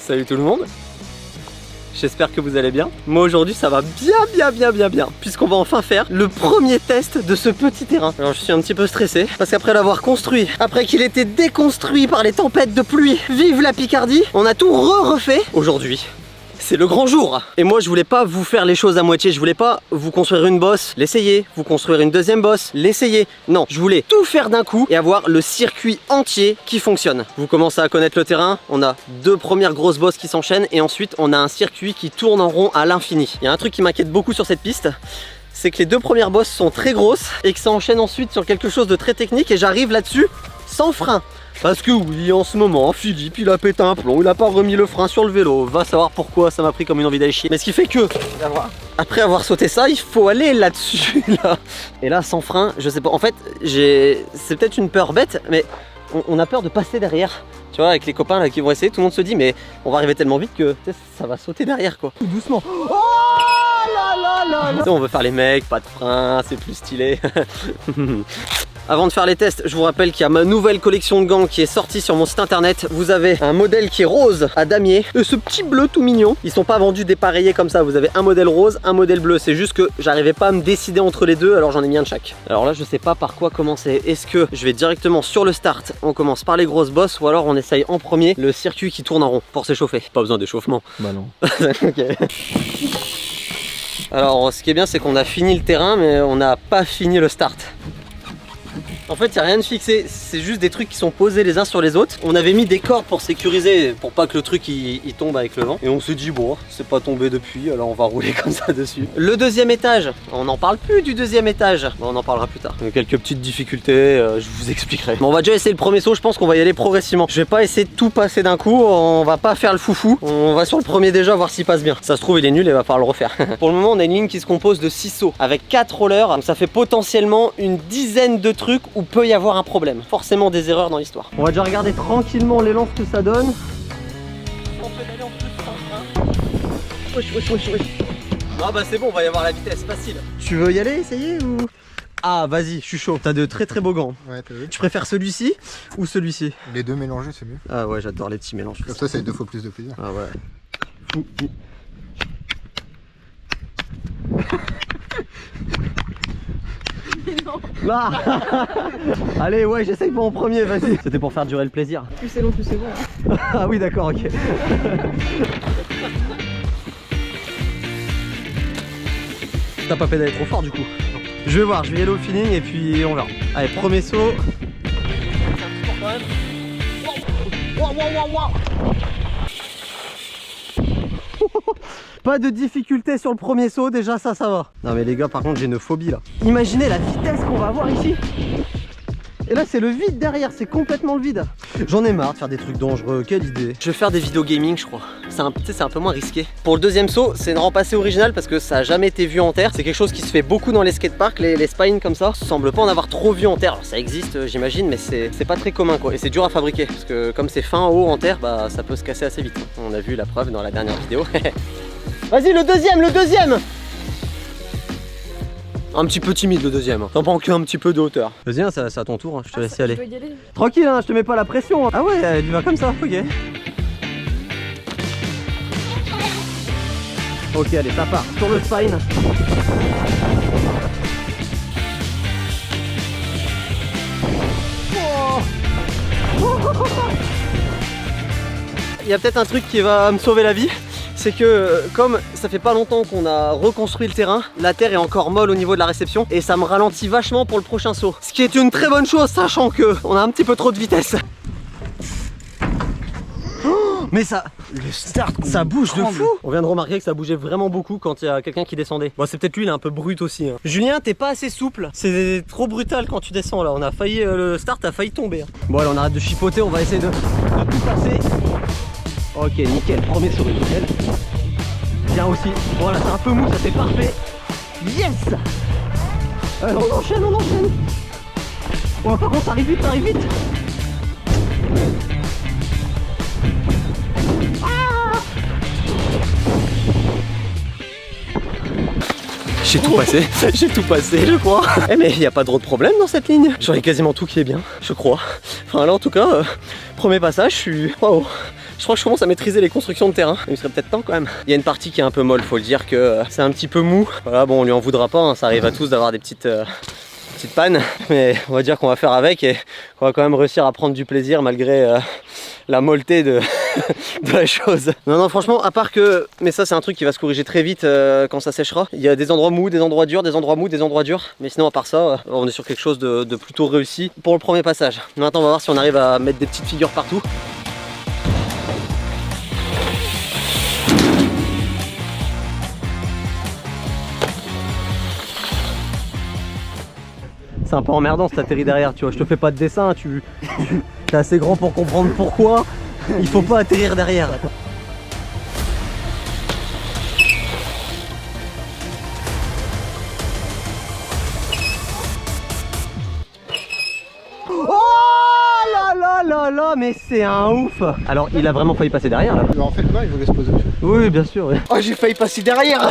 Salut tout le monde. J'espère que vous allez bien. Moi aujourd'hui ça va bien puisqu'on va enfin faire le premier test de ce petit terrain. Alors je suis un petit peu stressé parce qu'après l'avoir construit, après qu'il était déconstruit par les tempêtes de pluie, vive la Picardie, on a tout refait. Aujourd'hui c'est le grand jour. Et moi je voulais pas vous faire les choses à moitié. Je voulais pas vous construire une bosse, l'essayer, vous construire une deuxième bosse, l'essayer. Non, je voulais tout faire d'un coup et avoir le circuit entier qui fonctionne. Vous commencez à connaître le terrain. On a deux premières grosses bosses qui s'enchaînent et ensuite on a un circuit qui tourne en rond à l'infini. Il y a un truc qui m'inquiète beaucoup sur cette piste, c'est que les deux premières bosses sont très grosses et que ça enchaîne ensuite sur quelque chose de très technique et j'arrive là-dessus sans frein. Parce que oui, en ce moment, Philippe, il a pété un plomb, il a pas remis le frein sur le vélo. Va savoir pourquoi, ça m'a pris comme une envie d'aller chier. Mais ce qui fait que, après avoir sauté ça, il faut aller là-dessus, là. Et là, sans frein, je sais pas. En fait, c'est peut-être une peur bête, mais on a peur de passer derrière. Tu vois, avec les copains là qui vont essayer, tout le monde se dit, mais on va arriver tellement vite que ça va sauter derrière, quoi. Tout doucement. Oh là là là. On veut faire les mecs, pas de frein, c'est plus stylé. Avant de faire les tests, je vous rappelle qu'il y a ma nouvelle collection de gants qui est sortie sur mon site internet. Vous avez un modèle qui est rose à damier et ce petit bleu tout mignon. Ils sont pas vendus dépareillés comme ça. Vous avez un modèle rose, un modèle bleu. C'est juste que j'arrivais pas à me décider entre les deux, alors j'en ai mis un de chaque. Alors là, je sais pas par quoi commencer. Est-ce que je vais directement sur le start, on commence par les grosses bosses, ou alors on essaye en premier le circuit qui tourne en rond pour s'échauffer. Pas besoin d'échauffement. Bah non. Ok. Alors ce qui est bien, c'est qu'on a fini le terrain, mais on n'a pas fini le start. En fait, il n'y a rien de fixé, c'est juste des trucs qui sont posés les uns sur les autres. On avait mis des cordes pour sécuriser, pour pas que le truc il tombe avec le vent. Et on se dit, bon, c'est pas tombé depuis, alors on va rouler comme ça dessus. Le deuxième étage, on n'en parle plus du deuxième étage. Bon, on en parlera plus tard. Quelques petites difficultés, je vous expliquerai. Bon, on va déjà essayer le premier saut, je pense qu'on va y aller progressivement. Je vais pas essayer de tout passer d'un coup, on va pas faire le foufou. On va sur le premier déjà voir s'il passe bien. Ça se trouve, il est nul et va falloir le refaire. Pour le moment, on a une ligne qui se compose de 6 sauts avec 4 rollers. Donc ça fait potentiellement une dizaine de trucs où peut y avoir un problème. Forcément des erreurs dans l'histoire. On va déjà regarder tranquillement l'élan que ça donne. On peut aller en plus sans frein. Wesh. Ah bah c'est bon, on va y avoir la vitesse, facile. Tu veux y aller, essayer ou... Ah vas-y, je suis chaud. T'as de très beaux gants. Ouais, t'as vu. Tu préfères celui-ci ou celui-ci? Les deux mélangés, c'est mieux. Ah ouais, j'adore les petits mélanges. Comme ça, c'est 2 fois plus de plaisir. Ah ouais. Ah allez, ouais, j'essaye pas en premier, vas-y. C'était pour faire durer le plaisir. Plus c'est long, plus c'est bon. Hein. Ah oui, d'accord, ok. T'as pas pédalé trop fort du coup? Non. Je vais voir, je vais y aller au feeling et puis on verra. Allez, premier saut. C'est un petit tour quand même. Pas de difficulté sur le premier saut, déjà ça va. Non mais les gars, par contre j'ai une phobie là. Imaginez la vitesse qu'on va avoir ici. Et là c'est le vide derrière, c'est complètement le vide. J'en ai marre de faire des trucs dangereux, quelle idée. Je vais faire des vidéos gaming je crois. C'est un peu moins risqué. Pour le deuxième saut, c'est une rampe assez originale parce que ça a jamais été vu en terre. C'est quelque chose qui se fait beaucoup dans les skateparks, les spines comme ça. Ça semble pas en avoir trop vu en terre. Alors ça existe j'imagine, mais c'est pas très commun quoi. Et c'est dur à fabriquer parce que comme c'est fin haut en terre, bah ça peut se casser assez vite. On a vu la preuve dans la dernière vidéo. Vas-y le deuxième. Un petit peu timide le deuxième. T'en prends qu'un petit peu de hauteur. Vas-y, c'est à ton tour, hein. Je te laisse y aller. Tranquille, hein, je te mets pas la pression. Hein. Ah ouais, elle y va comme ça, ok. Ok, allez, ça part. Sur le spine. Il y a peut-être un truc qui va me sauver la vie. C'est que comme ça fait pas longtemps qu'on a reconstruit le terrain, la terre est encore molle au niveau de la réception et ça me ralentit vachement pour le prochain saut. Ce qui est une très bonne chose, sachant que on a un petit peu trop de vitesse. Oh, mais ça, le start, ça bouge de fou. On vient de remarquer que ça bougeait vraiment beaucoup quand il y a quelqu'un qui descendait. Bon, c'est peut-être lui, il est un peu brut aussi. Hein. Julien, t'es pas assez souple. C'est trop brutal quand tu descends là. On a failli, le start a failli tomber. Hein. Bon, allez, on arrête de chipoter, on va essayer de tout passer. Ok, nickel, premier saut, nickel. Bien aussi, voilà, c'est un peu mou, ça c'est parfait. Yes. On enchaîne. Bon, par contre, ça arrive vite, Ah. J'ai tout passé, je crois. Eh mais il n'y a pas trop de problème dans cette ligne. J'aurais quasiment tout qui est bien, je crois. Enfin là en tout cas, premier passage, je suis... Waouh. Je crois que je commence à maîtriser les constructions de terrain. Il serait peut-être temps quand même. Il y a une partie qui est un peu molle, faut le dire que c'est un petit peu mou. Voilà, bon, on lui en voudra pas, hein, ça arrive à tous d'avoir des petites pannes, mais on va dire qu'on va faire avec et qu'on va quand même réussir à prendre du plaisir malgré la molleté de, de la chose. Non, franchement, à part que, mais ça c'est un truc qui va se corriger très vite quand ça séchera. Il y a des endroits mous, des endroits durs, des endroits mous, des endroits durs. Mais sinon, à part ça, on est sur quelque chose de plutôt réussi pour le premier passage. Maintenant, on va voir si on arrive à mettre des petites figures partout. C'est un peu emmerdant si t'atterris derrière, tu vois, je te fais pas de dessin, t'es assez grand pour comprendre pourquoi il faut pas atterrir derrière. Oh là, mais c'est un ouf. Alors il a vraiment failli passer derrière là. En fait, il voulait se poser dessus. Oui, bien sûr. Oui. Oh, j'ai failli passer derrière.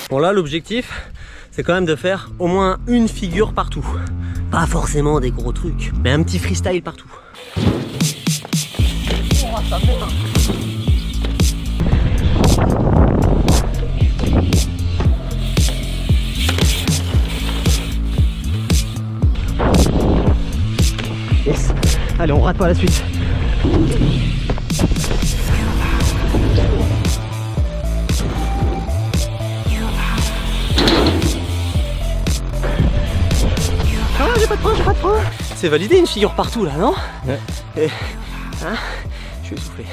Bon là l'objectif c'est quand même de faire au moins une figure partout. Pas forcément des gros trucs, mais un petit freestyle partout. Oh, ça merde. Yes. Allez, on rate pas la suite. J'ai pas de frein. C'est validé une figure partout là, non? Ouais. Et, hein, je suis essoufflé.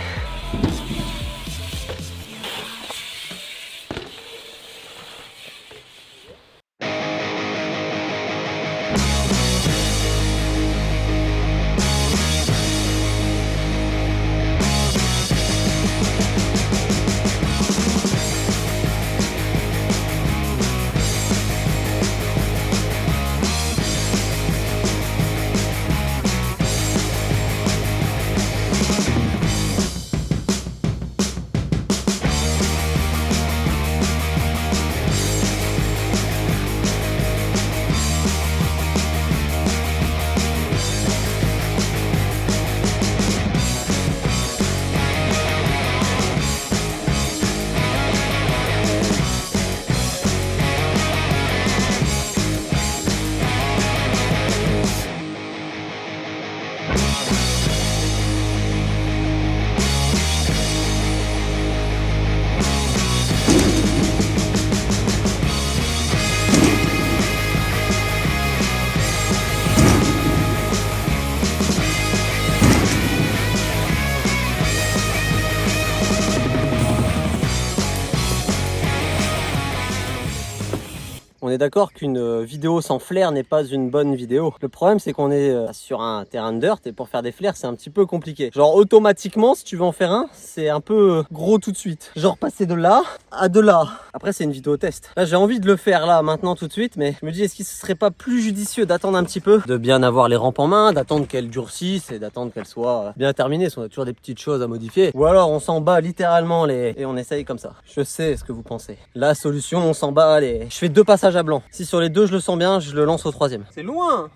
On est d'accord qu'une vidéo sans flair n'est pas une bonne vidéo. Le problème c'est qu'on est sur un terrain de dirt et pour faire des flairs c'est un petit peu compliqué. Genre automatiquement si tu veux en faire un c'est un peu gros tout de suite. Genre passer de là à de là. Après c'est une vidéo test. Là j'ai envie de le faire là maintenant tout de suite mais je me dis est-ce qu'il serait pas plus judicieux d'attendre un petit peu, de bien avoir les rampes en main, d'attendre qu'elles durcissent et d'attendre qu'elles soient bien terminées. On a toujours des petites choses à modifier. Ou alors on s'en bat littéralement et on essaye comme ça. Je sais ce que vous pensez. La solution on s'en bat je fais 2 passages à blanc. Si sur les 2 je le sens bien, je le lance au 3e. C'est loin.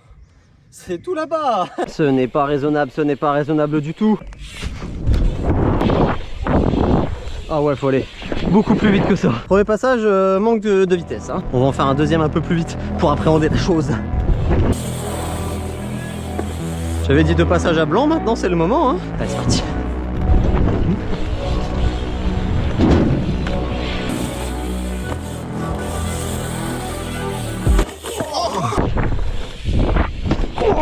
C'est tout là-bas. Ce n'est pas raisonnable du tout. Ah ouais, faut aller beaucoup plus vite que ça. Premier passage, manque de vitesse. Hein. On va en faire un 2e un peu plus vite pour appréhender la chose. J'avais dit 2 passages à blanc, maintenant c'est le moment. Hein. Allez, c'est parti.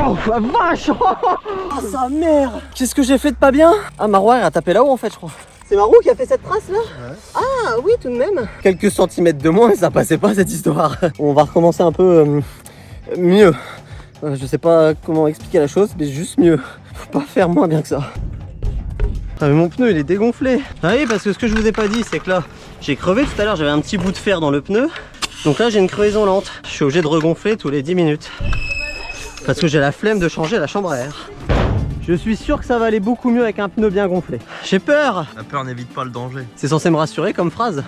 Oh la vache. Oh sa mère. Qu'est-ce que j'ai fait de pas bien? Ah Marois a tapé là-haut en fait je crois. C'est Marou qui a fait cette trace là? Ouais. Ah oui tout de même. Quelques centimètres de moins et ça passait pas cette histoire. On va recommencer un peu mieux. Je sais pas comment expliquer la chose mais juste mieux. Faut pas faire moins bien que ça. Ah mais mon pneu il est dégonflé. Ah oui, parce que ce que je vous ai pas dit c'est que là j'ai crevé tout à l'heure, j'avais un petit bout de fer dans le pneu. Donc là j'ai une crevaison lente. Je suis obligé de regonfler tous les 10 minutes. Parce que j'ai la flemme de changer la chambre à air. Je suis sûr que ça va aller beaucoup mieux avec un pneu bien gonflé. J'ai peur. La peur n'évite pas le danger. C'est censé me rassurer comme phrase.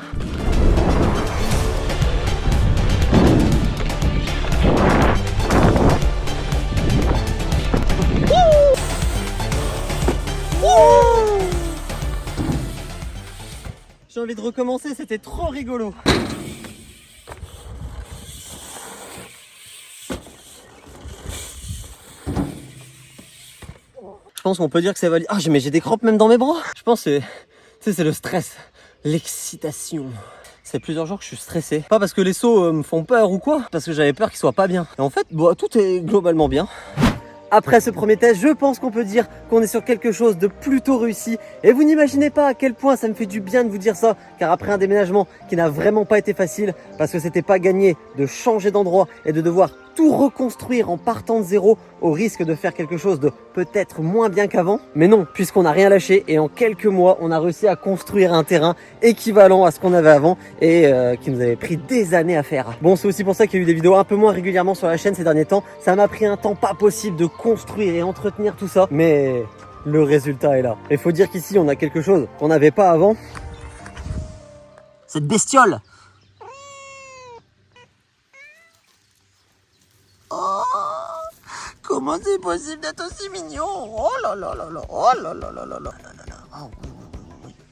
J'ai envie de recommencer, c'était trop rigolo. Je pense qu'on peut dire que ça va... Ah, mais j'ai des crampes même dans mes bras. Je pense que c'est le stress, l'excitation. C'est plusieurs jours que je suis stressé. Pas parce que les sauts me font peur ou quoi, parce que j'avais peur qu'ils soient pas bien. Et en fait, bon, tout est globalement bien. Après ce premier test, je pense qu'on peut dire qu'on est sur quelque chose de plutôt réussi. Et vous n'imaginez pas à quel point ça me fait du bien de vous dire ça, car après un déménagement qui n'a vraiment pas été facile, parce que c'était pas gagné de changer d'endroit et de devoir tout reconstruire en partant de zéro, au risque de faire quelque chose de peut-être moins bien qu'avant. Mais non, puisqu'on n'a rien lâché et en quelques mois, on a réussi à construire un terrain équivalent à ce qu'on avait avant et qui nous avait pris des années à faire. Bon, c'est aussi pour ça qu'il y a eu des vidéos un peu moins régulièrement sur la chaîne ces derniers temps. Ça m'a pris un temps pas possible de construire et entretenir tout ça, mais le résultat est là. Et faut dire qu'ici, on a quelque chose qu'on n'avait pas avant. Cette bestiole. Oh, comment c'est possible d'être aussi mignon? Oh là là là là, oh là là là là là là.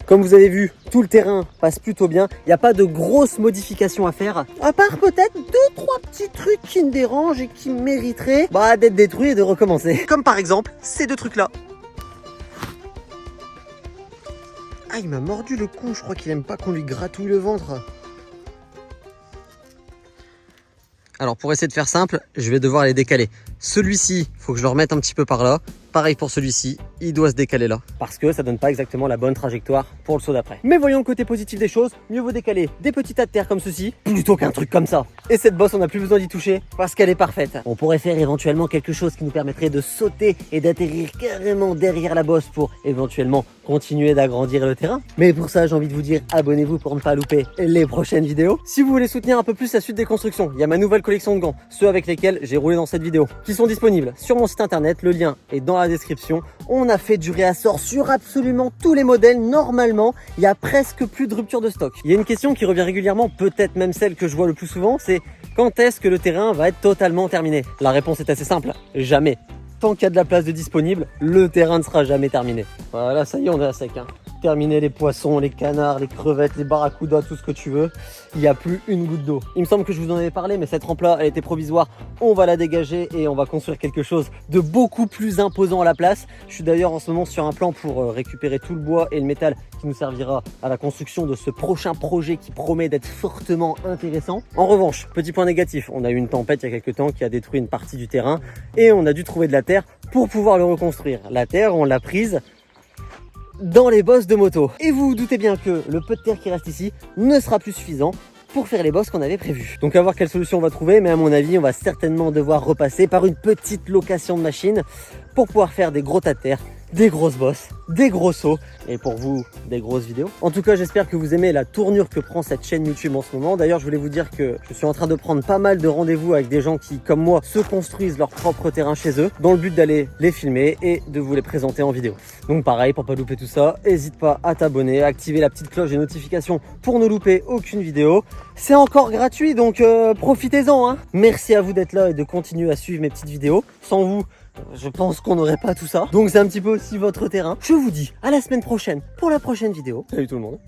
Comme vous avez vu, tout le terrain passe plutôt bien. Il n'y a pas de grosses modifications à faire. À part peut-être 2-3 petits trucs qui me dérangent et qui mériteraient d'être détruits et de recommencer. Comme par exemple ces deux trucs là. Ah, il m'a mordu le cou. Je crois qu'il aime pas qu'on lui gratouille le ventre. Alors pour essayer de faire simple, je vais devoir les décaler. Celui-ci, il faut que je le remette un petit peu par là. Pareil pour celui-ci, il doit se décaler là. Parce que ça donne pas exactement la bonne trajectoire pour le saut d'après. Mais voyons le côté positif des choses, mieux vaut décaler des petits tas de terre comme ceci, plutôt qu'un truc comme ça. Et cette bosse, on n'a plus besoin d'y toucher parce qu'elle est parfaite. On pourrait faire éventuellement quelque chose qui nous permettrait de sauter et d'atterrir carrément derrière la bosse pour éventuellement continuer d'agrandir le terrain. Mais pour ça, j'ai envie de vous dire, abonnez-vous pour ne pas louper les prochaines vidéos. Si vous voulez soutenir un peu plus la suite des constructions, il y a ma nouvelle collection de gants, ceux avec lesquels j'ai roulé dans cette vidéo, qui sont disponibles sur mon site internet, le lien est dans la description. On a fait du réassort sur absolument tous les modèles. Normalement, il y a presque plus de rupture de stock. Il y a une question qui revient régulièrement, peut-être même celle que je vois le plus souvent, c'est quand est-ce que le terrain va être totalement terminé? La réponse est assez simple, jamais. Tant qu'il y a de la place de disponible, le terrain ne sera jamais terminé. Voilà, ça y est, on est à sec. Terminer les poissons, les canards, les crevettes, les barracudas, tout ce que tu veux. Il n'y a plus une goutte d'eau. Il me semble que je vous en avais parlé, mais cette rampe-là, elle était provisoire. On va la dégager et on va construire quelque chose de beaucoup plus imposant à la place. Je suis d'ailleurs en ce moment sur un plan pour récupérer tout le bois et le métal qui nous servira à la construction de ce prochain projet qui promet d'être fortement intéressant. En revanche, petit point négatif, on a eu une tempête il y a quelques temps qui a détruit une partie du terrain et on a dû trouver de la terre pour pouvoir le reconstruire. La terre, on l'a prise dans les bosses de moto. Et vous vous doutez bien que le peu de terre qui reste ici ne sera plus suffisant pour faire les bosses qu'on avait prévues. Donc à voir quelle solution on va trouver, mais à mon avis, on va certainement devoir repasser par une petite location de machine pour pouvoir faire des gros tas de terre, des grosses bosses, des gros sauts et pour vous, des grosses vidéos. En tout cas, j'espère que vous aimez la tournure que prend cette chaîne YouTube en ce moment. D'ailleurs, je voulais vous dire que je suis en train de prendre pas mal de rendez-vous avec des gens qui, comme moi, se construisent leur propre terrain chez eux dans le but d'aller les filmer et de vous les présenter en vidéo. Donc pareil, pour pas louper tout ça, n'hésite pas à t'abonner, à activer la petite cloche des notifications pour ne louper aucune vidéo. C'est encore gratuit, donc profitez-en. Merci à vous d'être là et de continuer à suivre mes petites vidéos. Sans vous, je pense qu'on n'aurait pas tout ça. Donc c'est un petit peu aussi votre terrain. Je vous dis à la semaine prochaine pour la prochaine vidéo. Salut tout le monde.